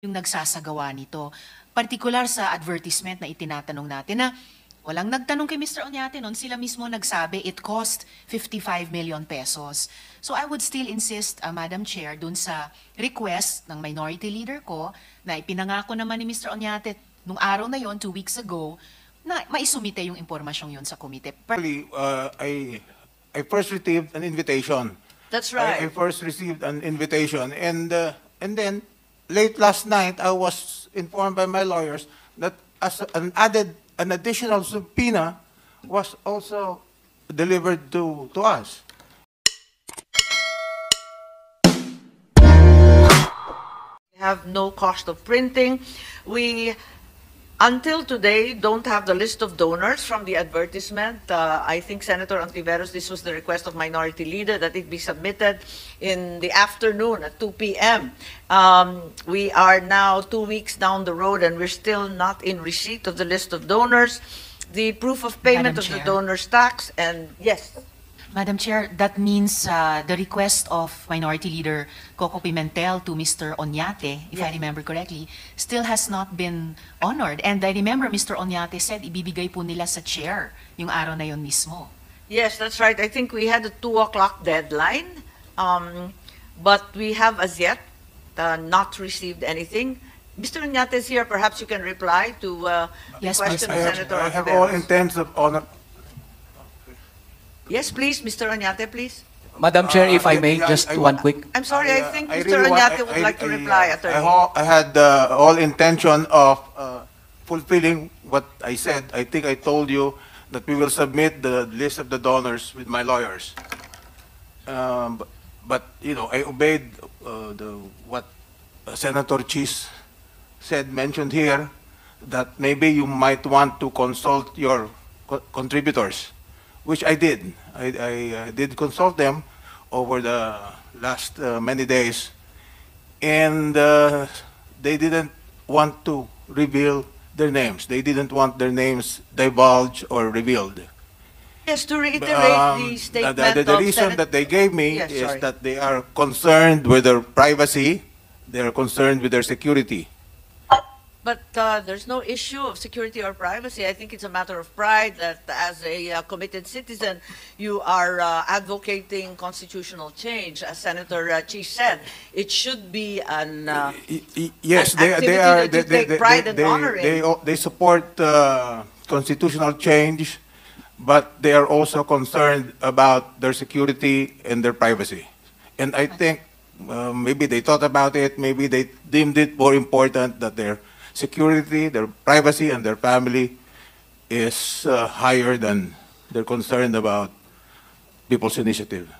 yung nagsasagawa nito. Partikular sa advertisement na itinatanong natin na walang nagtanong kay Mr. Oñate noon, sila mismo nagsabi it cost 55 million pesos. So I would still insist, Madam Chair, dun sa request ng minority leader ko na ipinangako naman ni Mr. Oñate nung araw na yon, 2 weeks ago, na maisumite yung impormasyong yun sa komite. Actually, I first received an invitation. That's right. I first received an invitation, and then late last night I was informed by my lawyers that as an additional subpoena was also delivered to us. Have no cost of printing. We, until today, don't have the list of donors from the advertisement. I think Senator Antiveros, this was the request of Minority Leader that it be submitted in the afternoon at 2 p.m. We are now 2 weeks down the road and we're still not in receipt of the list of donors, the proof of payment Madam of the Chair. donor's tax, and yes. Madam Chair, that means the request of Minority Leader Coco Pimentel to Mr. Oñate, if I Yes. remember correctly, still has not been honored. And I remember Mr. Oñate said ibibigay po nila sa chair yung araw na yon mismo. Yes, that's right. I think we had a 2 o'clock deadline, but we have as yet not received anything. Mr. Oñate is here. Perhaps you can reply to the Yes, question please. of Senator I have all Ontiveros. intents of honor. Yes, please, Mr. Oñate, please. Madam Chair, if I may, yeah, just I one want- quick. I'm sorry, I think I Mr. really want- Oñate would like to reply, Attorney. I had all intention of fulfilling what I said. I think I told you that we will submit the list of the donors with my lawyers. But you know, I obeyed what Senator Chis mentioned here, that maybe you might want to consult your contributors, which I did. I did consult them over the last many days, and they didn't want to reveal their names. They didn't want their names divulged or revealed. Yes, to reiterate the statement The of reason Senate- that they gave me Yes, is sorry. that they are concerned with their privacy, they are concerned with their security. But there's no issue of security or privacy. I think it's a matter of pride that as a committed citizen, you are advocating constitutional change. As Senator Chis said, it should be an Yes, an they activity are. that you take pride in honoring. They support constitutional change, but they are also concerned about their security and their privacy. And I think maybe they thought about it. Maybe they deemed it more important that their security, their privacy, and their family is higher than their concern about people's initiative.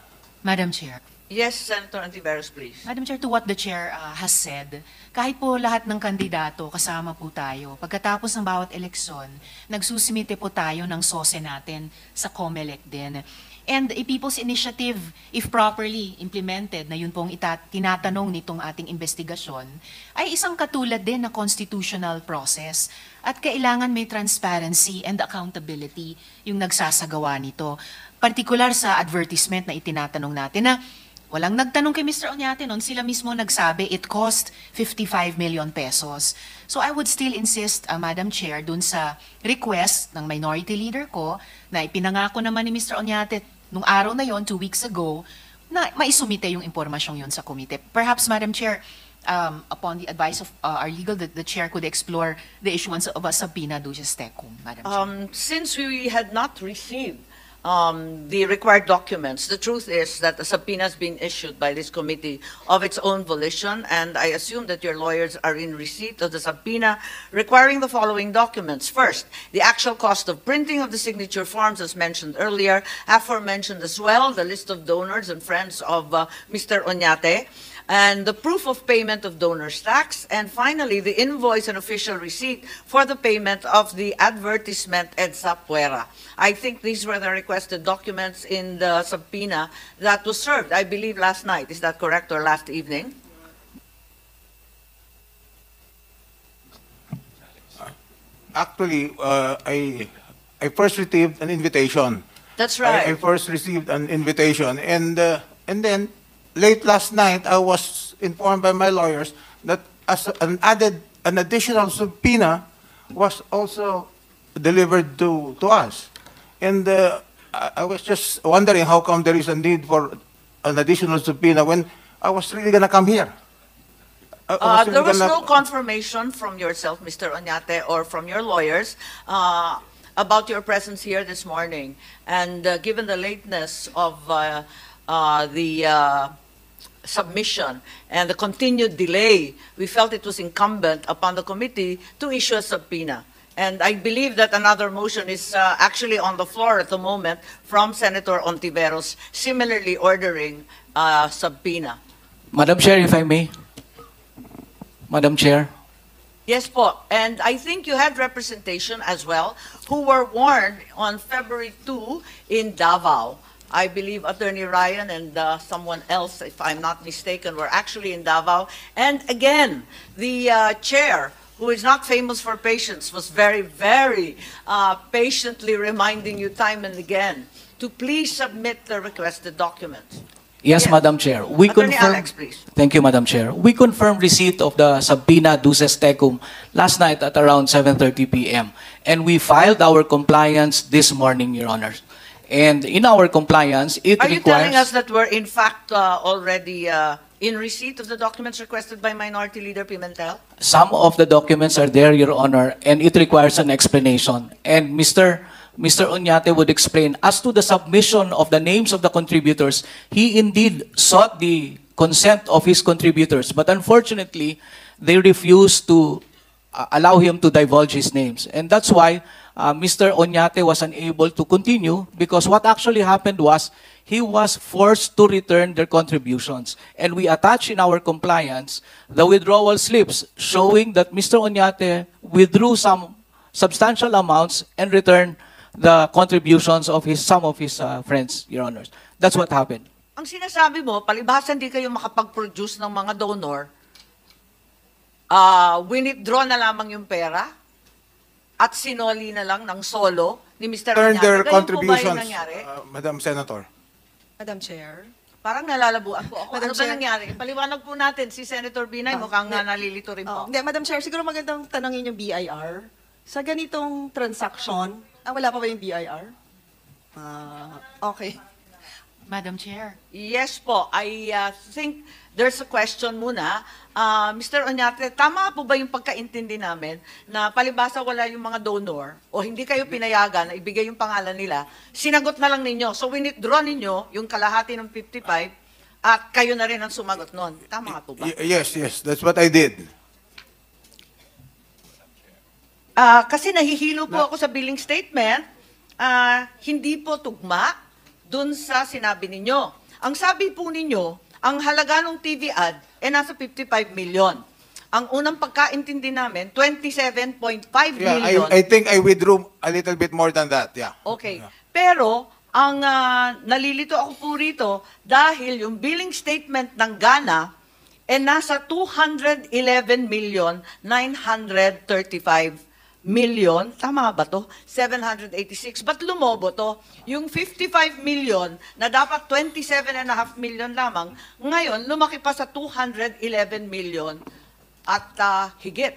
Madam Chair. Yes, Senator Antiveros, please. Madam Chair, to what the Chair has said, kahit po lahat ng kandidato, kasama po tayo, pagkatapos ng bawat eleksyon, nagsusumite po tayo ng SOSE natin sa COMELEC din. And a people's initiative, if properly implemented, na yun pong tinatanong nitong ating investigasyon, ay isang katulad din na constitutional process. At kailangan may transparency and accountability yung nagsasagawa nito. Partikular sa advertisement na itinatanong natin na walang nagtanong kay Mr. Oñate noon, sila mismo nagsabi it cost 55 million pesos. So I would still insist, Madam Chair, dun sa request ng minority leader ko na ipinangako naman ni Mr. Oñate nung araw na yon, 2 weeks ago, na maisumite yung impormasyong yun sa komite. Perhaps, Madam Chair, upon the advice of our legal, the Chair could explore the issuance of a subpoena duces tecum, Madam Chair. Since we had not received the required documents, the truth is that a subpoena has been issued by this committee of its own volition, and I assume that your lawyers are in receipt of the subpoena requiring the following documents. First, the actual cost of printing of the signature forms, as mentioned earlier, aforementioned as well, the list of donors and friends of Mr. Oñate, and the proof of payment of donor's tax, and finally, the invoice and official receipt for the payment of the advertisement EDSA Puera. I think these were the requested documents in the subpoena that was served, I believe, last night. Is that correct, or last evening? Actually, I first received an invitation. That's right. I first received an invitation, and then late last night I was informed by my lawyers that an additional subpoena was also delivered to us. And I was just wondering how come there is a need for an additional subpoena when I was really gonna come here. I There was really no gonna- confirmation from yourself, Mr. Oñate, or from your lawyers about your presence here this morning. And given the lateness of the submission and the continued delay, we felt it was incumbent upon the committee to issue a subpoena. And I believe that another motion is actually on the floor at the moment from Senator Ontiveros, similarly ordering subpoena. Madam Chair, if I may. Madam Chair. Yes po, and I think you had representation as well who were warned on February 2 in Davao. I believe Attorney Ryan and someone else, if I'm not mistaken, were actually in Davao. And again, the chair, who is not famous for patience, was very, very patiently reminding you time and again to please submit the requested documents. Yes, Yes. Madam Chair. We Attorney confirm. Alex, please. Thank you, Madam Chair. We confirmed receipt of the subpoena duces tecum last night at around 7:30 p.m. And we filed our compliance this morning, Your Honors. And in our compliance, it Are you telling us requires that we're in fact already in receipt of the documents requested by Minority Leader Pimentel? some of the documents are there, Your Honor, and it requires an explanation. And Mr. Oñate would explain as to the submission of the names of the contributors. He indeed sought the consent of his contributors, but unfortunately, they refused to allow him to divulge his names. And that's why Mr. Oñate was unable to continue, because what actually happened was he was forced to return their contributions. And we attach in our compliance the withdrawal slips showing that Mr. Oñate withdrew some substantial amounts and returned the contributions of some of his friends, Your Honors. That's what happened. Ang sinasabi mo, palibhasa hindi kayo makapag-produce ng mga donor, withdraw na lamang yung pera at sinoli na lang ng solo ni Mr. Turn Oñate. their Ganun po ba yung contributions, nangyari? Madam Senator. Madam Chair. Parang nalalabuan po ako. Madam Ano ba Chair. nangyari? Paliwanag po natin. Si Senator Binay mukhang nalilito rin po. Hindi, Madam Chair, siguro magandang tanongin yung BIR. Sa ganitong transaction, wala pa ba yung BIR? Okay. Madam Chair. Yes po, I think there's a question muna. Mr. Oñate, tama po ba yung pagkaintindi namin na palibhasa wala yung mga donor o hindi kayo pinayagan na ibigay yung pangalan nila, sinagot na lang ninyo. So withdraw ninyo yung kalahati ng 55 at kayo na rin ang sumagot nun. Tama nga po ba? Yes, that's what I did. Kasi nahihilo po ako sa billing statement, hindi po tugma dun sa sinabi ninyo. Ang sabi po ninyo, ang halaga ng TV ad nasa 55 million. Ang unang pagkaintindi namin, 27.5 Yeah, million. I think I withdrew a little bit more than that. Yeah. Okay. Pero, ang nalilito ako po rito, dahil yung billing statement ng Ghana, nasa 211 million 935 million, tama ba to? 786. Ba't lumobo to? Yung 55 million na dapat 27.5 million lamang, ngayon lumaki pa sa 211 million at higit.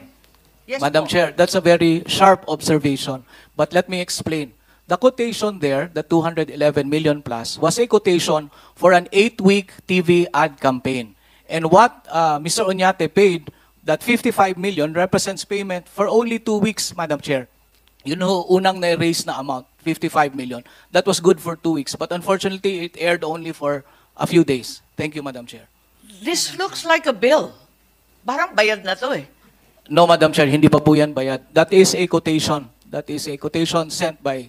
Yes Madam po. Chair, that's a very sharp observation. But let me explain. The quotation there, the 211 million plus, was a quotation for an 8-week TV ad campaign. And what Mr. Oñate paid, that 55 million represents payment for only 2 weeks, Madam Chair. You know, unang na-raise na amount, 55 million. That was good for 2 weeks. But unfortunately, it aired only for a few days. Thank you, Madam Chair. This looks like a bill. Parang bayad na to eh. No, Madam Chair, hindi pa po yan bayad. That is a quotation. That is a quotation sent by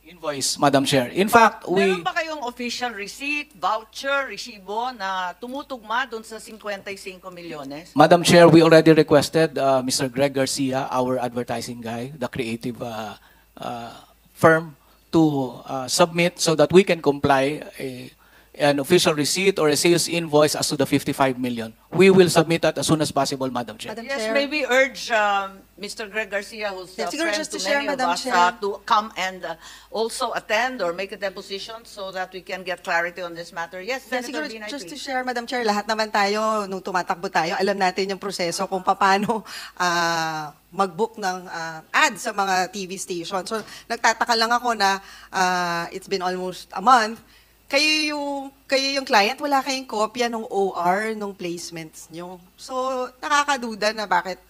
invoice, Madam Chair. In fact, Meron ba kayong official receipt, voucher, resibo na tumutugma doon sa 55 milyones? Madam Chair, we already requested Mr. Greg Garcia, our advertising guy, the creative firm, to submit so that we can comply an official receipt or a sales invoice as to the 55 million. We will submit that as soon as possible, Madam Chair. Madam Yes, Chair. maybe urge Mr. Greg Garcia, who's a Yeah, siguro friend just to to share, many of Madam us, Chair. to come and also attend or make a deposition so that we can get clarity on this matter. Yes, Yeah, Senator siguro Binay, just to please. share, Madam Chair, lahat naman tayo, nung tumatakbo tayo, alam natin yung proseso kung paano mag-book ng ad sa mga TV station. So, nagtataka lang ako na it's been almost a month. Kayo yung client, wala kayong kopya ng OR, ng placements nyo. So, nakakaduda na bakit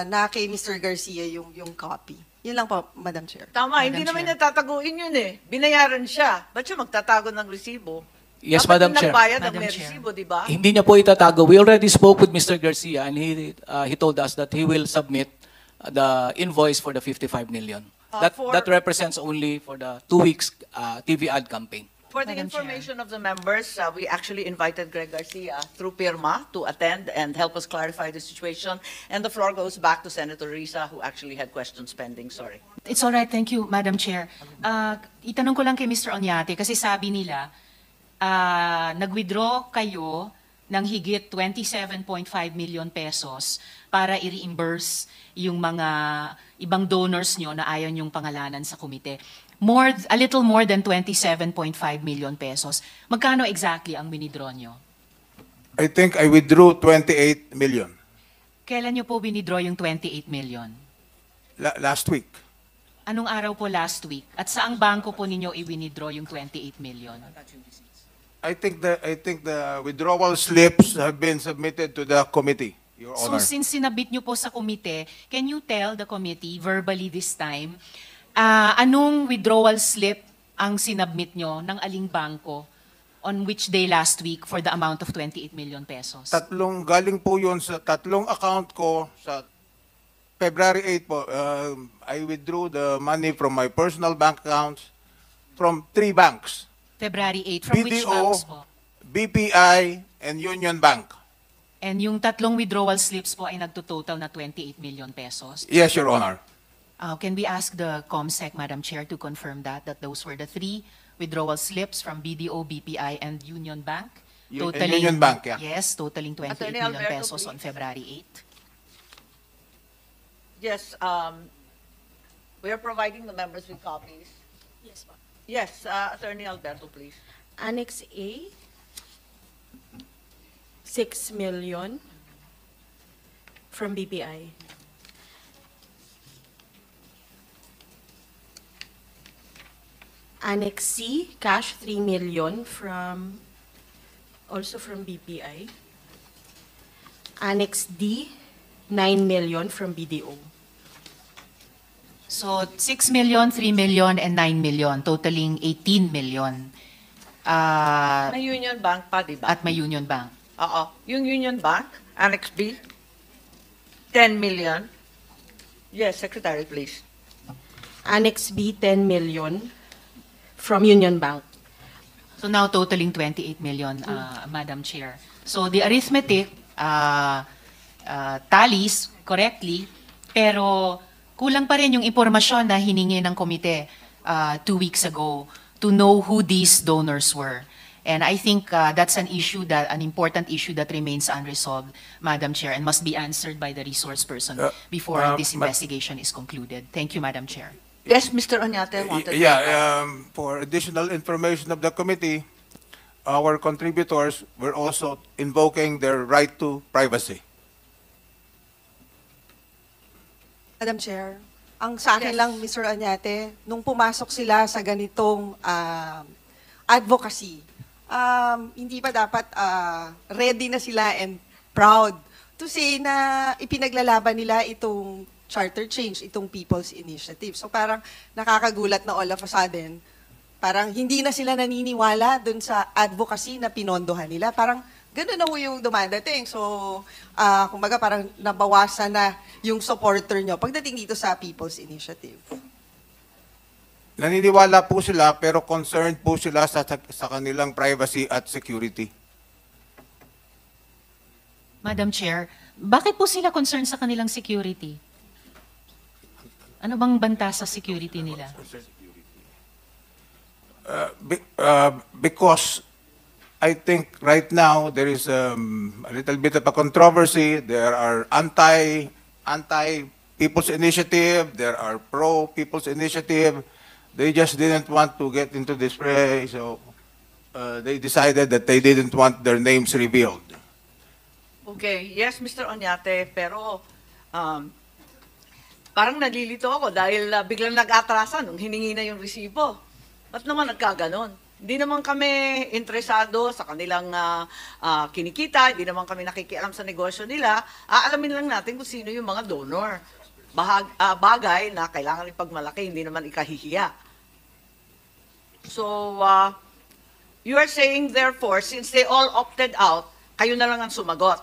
na kay Mr. Garcia yung copy. Yun lang po, Madam Chair. Tama, Madam hindi naman Chair. niya tataguin yun eh. Binayaran siya. Ba't siya magtatago ng resibo? Yes, Dapat Madam yung Chair. nagbayad ng Madam may Chair. resibo, di ba? Hindi niya po itatago. We already spoke with Mr. Garcia and he told us that he will submit the invoice for the 55 million. That represents only for the 2 weeks TV ad campaign. For the Madam Chair. information of the members, we actually invited Greg Garcia through PIRMA to attend and help us clarify the situation. And the floor goes back to Senator Risa, who actually had questions pending. Sorry. It's all right, thank you, Madam Chair. Itanong ko lang kay Mr. Oñate kasi sabi nila, nag-withdraw kayo ng higit 27.5 million pesos para i-reimburse yung mga ibang donors nyo na ayaw yung pangalanan sa komite. A little more than 27.5 million pesos. Magkano exactly ang winidraw nyo? I think I withdrew 28 million Kailan nyo po winidraw yung 28 million? last week. Anong araw po last week? At saang bangko po ninyo i-withdraw yung 28 million? I think the withdrawal slips have been submitted to the committee, Your So Honor. since sinabit nyo po sa komite, can you tell the committee verbally this time, anong withdrawal slip ang sinabmit nyo ng aling bangko on which day last week for the amount of 28 million pesos? Galing po yun sa tatlong account ko sa February 8 po. I withdrew the money from my personal bank accounts from 3 banks. February 8, from which BDO, banks po? BPI, and Union Bank. And yung tatlong withdrawal slips po ay nagtototal na 28 million pesos. Yes, Your Honor. Can we ask the COMSEC, Madam Chair, to confirm that those were the 3 withdrawal slips from BDO, BPI, and Union Bank? Union Bank, yeah. Yes, totaling 28 Attorney million Alberto, pesos on please. February 8. Yes, we are providing the members with copies. Yes, ma'am. Yes, Attorney Alberto, please. Annex A, 6 million from BPI. Annex C, cash 3 million also from BPI. Annex D, 9 million from BDO. So 6 million, 3 million, and 9 million, totaling 18 million. May Union Bank pa, di ba? At may Union Bank. Oo. Yung Union Bank, Annex B, 10 million. Yes, Secretary, please. Annex B, 10 million from Union Bank. So now totaling 28 million, Madam Chair. So the arithmetic tallies correctly, pero kulang pa rin yung impormasyon na hiningi ng komite 2 weeks ago to know who these donors were. And I think that's an important issue that remains unresolved, Madam Chair, and must be answered by the resource person before this investigation is concluded. Thank you, Madam Chair. Yes, Mr. Oñate wanted to... Yeah, for additional information of the committee, our contributors were also invoking their right to privacy. Madam Chair, ang sa akin Yes. lang, Mr. Oñate, nung pumasok sila sa ganitong advocacy, hindi pa dapat ready na sila and proud to say na ipinaglalaban nila itong charter change, itong People's Initiative. So parang nakakagulat na all of a sudden, parang hindi na sila naniniwala dun sa advocacy na pinondohan nila. Parang ganun na ho yung dumadating. So, kumbaga parang nabawasan na yung supporter nyo pagdating dito sa People's Initiative. Naniniwala po sila pero concerned po sila sa kanilang privacy at security. Madam Chair, bakit po sila concerned sa kanilang security? Ano bang banta sa security nila? Because I think right now there is a little bit of a controversy. There are anti People's Initiative. There are pro People's Initiative. They just didn't want to get into this fray, so they decided that they didn't want their names revealed. Okay, yes, Mr. Oñate, pero parang nalilito ako dahil biglang nag-atrasa nung hiningi na yung resibo. Ba't naman nagkaganon? Hindi naman kami interesado sa kanilang kinikita, hindi naman kami nakikialam sa negosyo nila. Aalamin lang natin kung sino yung mga donor. Bagay na kailangan ipagmalaki, hindi naman ikahihiya. So, you are saying therefore, since they all opted out, kayo na lang ang sumagot.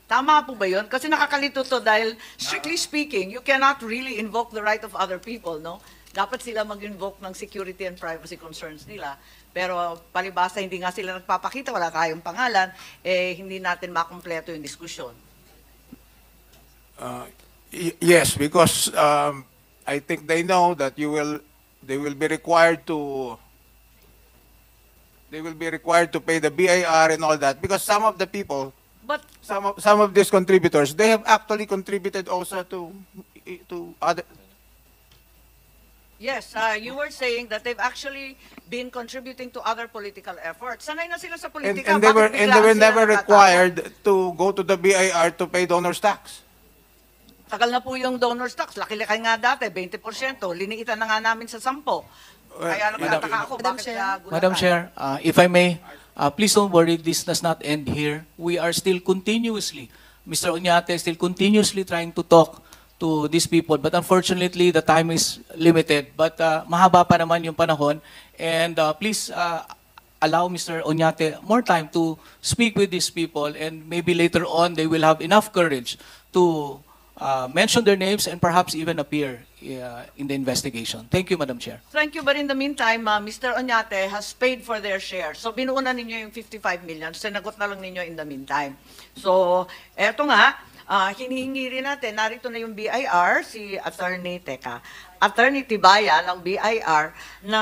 Tama po ba yun? Kasi nakakalito to dahil, strictly speaking, you cannot really invoke the right of other people, no? Dapat sila mag-invoke ng security and privacy concerns nila. Pero palibasa, hindi nga sila nagpapakita, wala tayong pangalan, hindi natin makumpleto yung diskusyon. Yes, because I think they know that they will be required to pay the BIR and all that, because some of the people, But some of these contributors, they have actually contributed also to other. yes, you were saying that they've actually been contributing to other political efforts. Sanay na sila sa politika. And they were bakit biglaan sila never nagtataka? required to go to the BIR to pay donors tax. Tagal na po yung donors tax. Laki-laki nga dati, 20%. Liniitan na nga namin sa 10. Kaya nagtataka ako, Madam bakit Chair. gulatan? Madam Chair, if I may, please don't worry, this does not end here. We are still continuously, Mr. Oñate is still continuously trying to talk to these people, but unfortunately, the time is limited. But mahaba pa naman yung panahon, and please allow Mr. Oñate more time to speak with these people, and maybe later on, they will have enough courage to mention their names and perhaps even appear in the investigation. Thank you, Madam Chair. Thank you, but in the meantime, Mr. Oñate has paid for their share. So binuuna ninyo yung 55 million, sinagot na lang ninyo in the meantime. So, eto nga, hinihingi rin natin, narito na yung BIR, si Attorney Tibaya ng BIR, na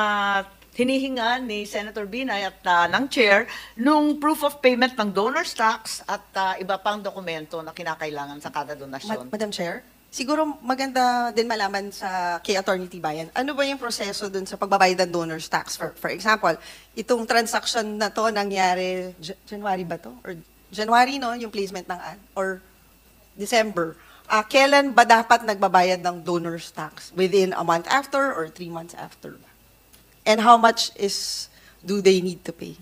hinihinga ni Senator Binay at ng Chair nung proof of payment ng donor's tax at iba pang dokumento na kinakailangan sa kada donasyon. Madam Chair, siguro maganda din malaman kay Attorney Tibayan, ano ba yung proseso dun sa pagbabayad ng donor's tax? For example, itong transaction na to nangyari, January ba to? Or January, no? Yung placement ng ad? Or December? Kailan ba dapat nagbabayad ng donor's tax? Within a month after or 3 months after? And how much do they need to pay?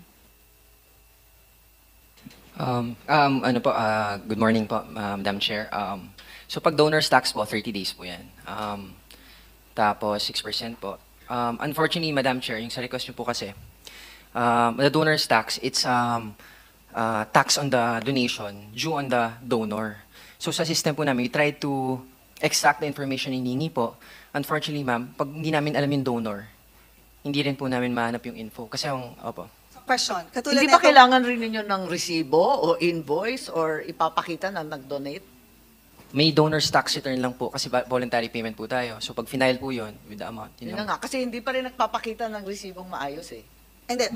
Good morning po, Madam Chair. So pag donor's tax po, 30 days po yan. Tapos 6% po. Unfortunately, Madam Chair, yung sa request nyo po kasi, the donor's tax, it's tax on the donation due on the donor. So sa system po namin, we try to extract the information hinihingi po. Unfortunately, ma'am, pag hindi namin alam yung donor, hindi rin po namin mahanap yung info. Kasi opo. Question. Katulad Hindi ba nito- kailangan rin ninyo ng resibo o invoice or ipapakita na nag-donate? May donor's tax return lang po kasi voluntary payment po tayo. So pag final po yun, with the amount. Yun na nga, kasi hindi pa rin nagpapakita ng resibong maayos eh. Hindi,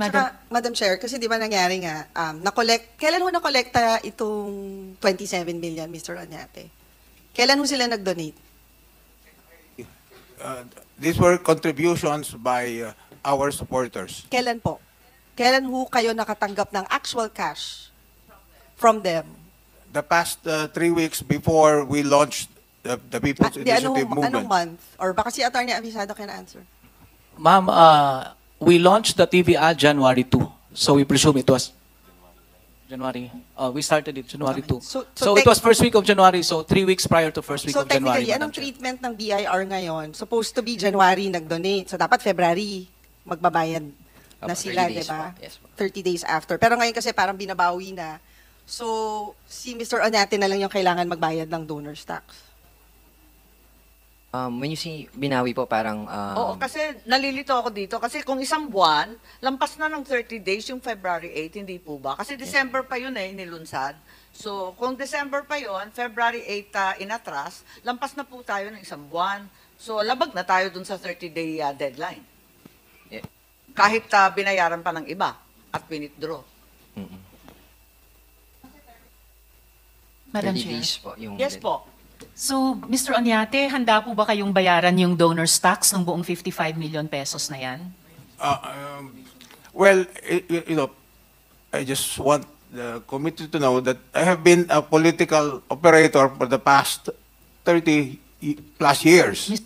Madam Chair, kasi di ba nangyari nga, kailan ho nakolekta itong 27 million, Mr. Oñate? Kailan ho sila nag-donate? These were contributions by our supporters. Kailan po? Kailan ho kayo nakatanggap ng actual cash from them? The past 3 weeks before we launched the People's Initiative Anong Movement. month? Or baka si Attorney Avisado can answer. Ma'am, we launched the TV ad January 2. So we presume it was January. We started it January 2. So it was first week of January, so 3 weeks prior to first week So of January. technically, Madam anong Chair. treatment ng BIR ngayon? Supposed to be January nag-donate. So dapat February magbabayad na Opo, sila, 30 di days ba? po. Yes po. 30 days after. Pero ngayon kasi parang binabawi na. So si Mr. Oñate na lang yung kailangan magbayad ng donor's tax. When you see binawi po, parang... Oo, kasi nalilito ako dito. Kasi kung isang buwan, lampas na ng 30 days yung February 8, hindi po ba? Kasi December pa yun nilunsad. So, kung December pa yun, February 8 inatras, lampas na po tayo ng isang buwan. So, labag na tayo dun sa 30-day deadline. Yeah. Kahit binayaran pa ng iba. at withdraw. Madam 30 Chair. days po yung Yes po. So, Mr. Oñate, handa po ba kayong bayaran yung donor's tax ng buong 55 million pesos na yan? Well, you know, I just want the committee to know that I have been a political operator for the past 30 plus years. Mr.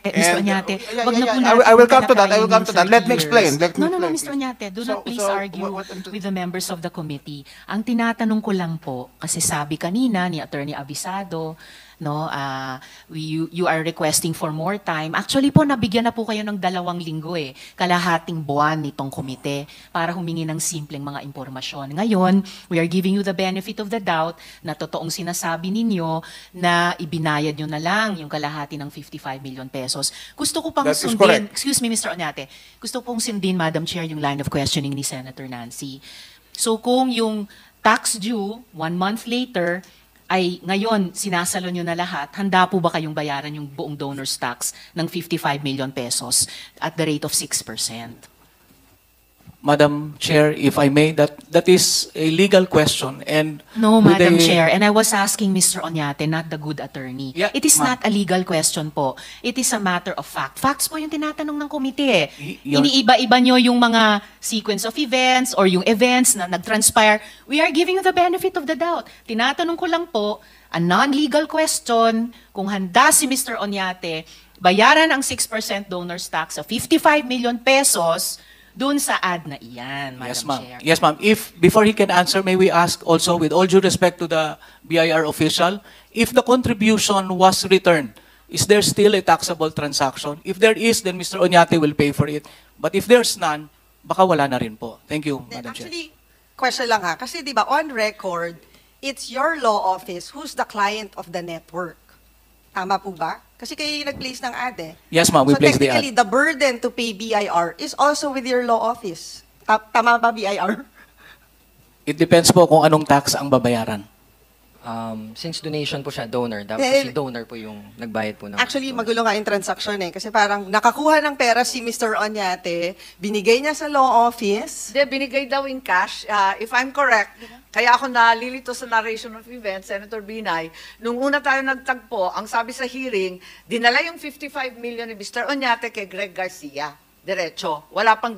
And, Oñate, yeah, wag na po yeah, natin I will come to that. I will come talakayin to that. yung Let me 30 explain. years. Let me No, explain, Mr. please. Oñate, do not please So, argue what- with the members of the committee. Ang tinatanong ko lang po, kasi sabi kanina ni Attorney Abisado, no, you are requesting for more time. Actually po, nabigyan na po kayo ng 2 linggo kalahating buwan nitong komite para humingi ng simpleng mga impormasyon. Ngayon, we are giving you the benefit of the doubt na totoong sinasabi ninyo na ibinayad nyo na lang yung kalahati ng 55 million pesos. Gusto ko pang That is sundin, correct. excuse me Mr. Oñate, gusto pong sundin, Madam Chair, yung line of questioning ni Senator Nancy. So kung yung tax due 1 month later, ay ngayon sinasalo nyo na lahat, handa po ba kayong bayaran yung buong donor's tax ng 55 million pesos at the rate of 6%? Madam Chair, if I may, that is a legal question, and No, with Madam the- Chair, and I was asking Mr. Oñate, not the good attorney. Yeah, It is ma'am. not a legal question po. It is a matter of fact. Facts po yung tinatanong ng komite. Your- Iniiba-iba nyo yung mga sequence of events or yung events na nag-transpire. We are giving you the benefit of the doubt. Tinatanong ko lang po, a non-legal question, kung handa si Mr. Oñate, bayaran ang 6% donor's tax of 55 million pesos dun sa ad na iyan, Madam Yes, ma'am. Chair. Yes, ma'am. If, before he can answer, may we ask also, with all due respect to the BIR official, if the contribution was returned, is there still a taxable transaction? If there is, then Mr. Oñate will pay for it. But if there's none, baka wala na rin po. Thank you, Then Madam Chair. actually, question lang ha, kasi di ba on record, it's your law office who's the client of the network. Tama po ba? Kasi kayo yung nag-place ng ad eh. Yes, ma'am, we So placed the ad. technically, the burden to pay BIR is also with your law office. Tama ba BIR? It depends po kung anong tax ang babayaran. Since donation po siya, donor, dapat Eh, si donor po yung nagbayad po ng... Actually, magulo nga yung transaction eh. Kasi parang nakakuha ng pera si Mr. Oñate, binigay niya sa law office. Hindi, binigay daw in cash. If I'm correct, kaya ako nalilito sa narration of events, Senator Binay, nung una tayo nagtagpo, ang sabi sa hearing, dinala yung 55 million ni Mr. Oñate kay Greg Garcia. Diretso. Wala pang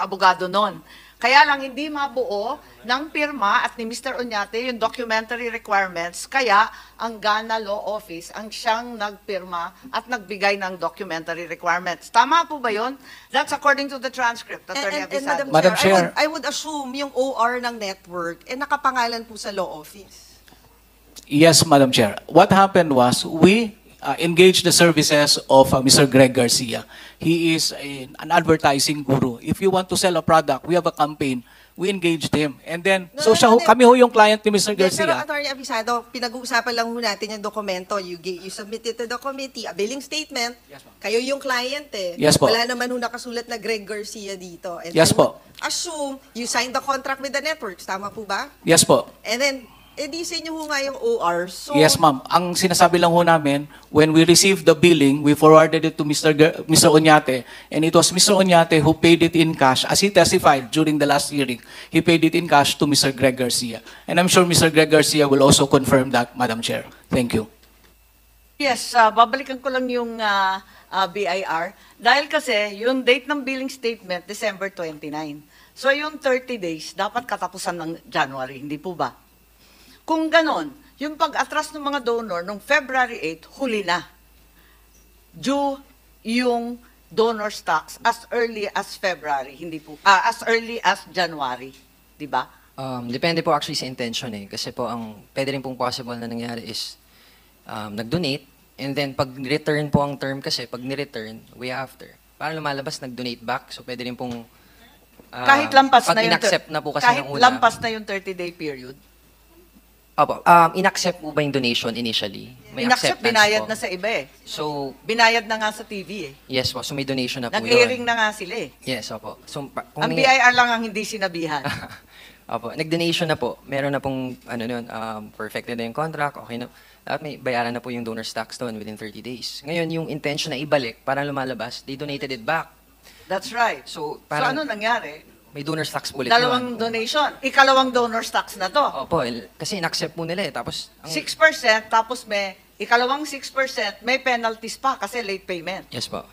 abogado nun. Kaya lang hindi mabuo ng pirma at ni Mr. Oñate yung documentary requirements, kaya ang Ghana Law Office ang siyang nagpirma at nagbigay ng documentary requirements. Tama po ba yun? That's according to the transcript, Attorney And Abisado. Madam Chair. I would assume yung OR ng network, nakapangalan po sa law office. Yes, Madam Chair. What happened was we engaged the services of Mr. Greg Garcia. He is an advertising guru. If you want to sell a product, we have a campaign. We engaged him. And then, kami ho yung client ni Mr. Pero Garcia. Attorney Abisado, pinag-uusapan lang ho natin yung dokumento. You submitted to the committee, a billing statement. Kayo yung client eh. Yes po. Wala naman ho nakasulat na Greg Garcia dito. And Yes I po. would assume you signed the contract with the networks. Tama po ba? Yes po. And then, di sa inyo ho nga yung OR. So, Yes, ma'am. Ang sinasabi lang ho namin, when we received the billing, we forwarded it to Mr. Oñate, and it was Mr. Oñate who paid it in cash, as he testified during the last hearing. He paid it in cash to Mr. Greg Garcia. And I'm sure Mr. Greg Garcia will also confirm that, Madam Chair. Thank you. Yes, babalikan ko lang yung BIR. Dahil kasi, yung date ng billing statement, December 29. So yung 30 days, dapat katapusan ng January, hindi po ba? Kung ganon, yung pag-atras ng mga donor nung February 8, huli na. Due yung donor's tax as early as February, hindi po, as early as January, di ba? Depende po actually sa intention eh. Kasi po, ang pwede rin pong possible na nangyari is nag-donate, and then pag-return po ang term kasi, pag ni-return, way after, parang lumalabas, nag-donate back. So pwede rin pong Kahit lampas pag na yung in-accept na po kasi kahit ng una. lampas na yung 30-day period. Opo, in-accept po ba yung donation initially? May Inaccept, acceptance binayad po. na sa iba eh. So, Binayad na nga sa TV eh. yes po. So may donation na po Nag-airing yun. na nga sila eh. Yes, opo. So, kung Ang BIR lang ang hindi sinabihan. Opo, nag-donation na po. Meron na pong, perfected na yung contract, okay na. Dapat may bayaran na po yung donor's tax doon within 30 days. Ngayon, yung intention na ibalik, parang lumalabas, they donated it back. That's right. So, So parang, ano nangyari? May donor's tax po ulit Dalawang yun. donation. Ikalawang donor's tax na to. Opo, kasi in-accept po nila eh. Tapos, 6%, tapos may, ikalawang 6%, may penalties pa kasi late payment. yes po.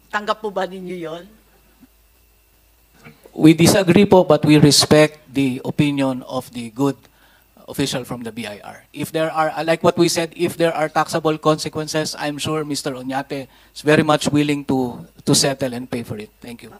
Tanggap po ba ninyo yon? We disagree po, but we respect the opinion of the good official from the BIR. If there are, like what we said, if there are taxable consequences, I'm sure Mr. Oñate is very much willing to settle and pay for it. Thank you.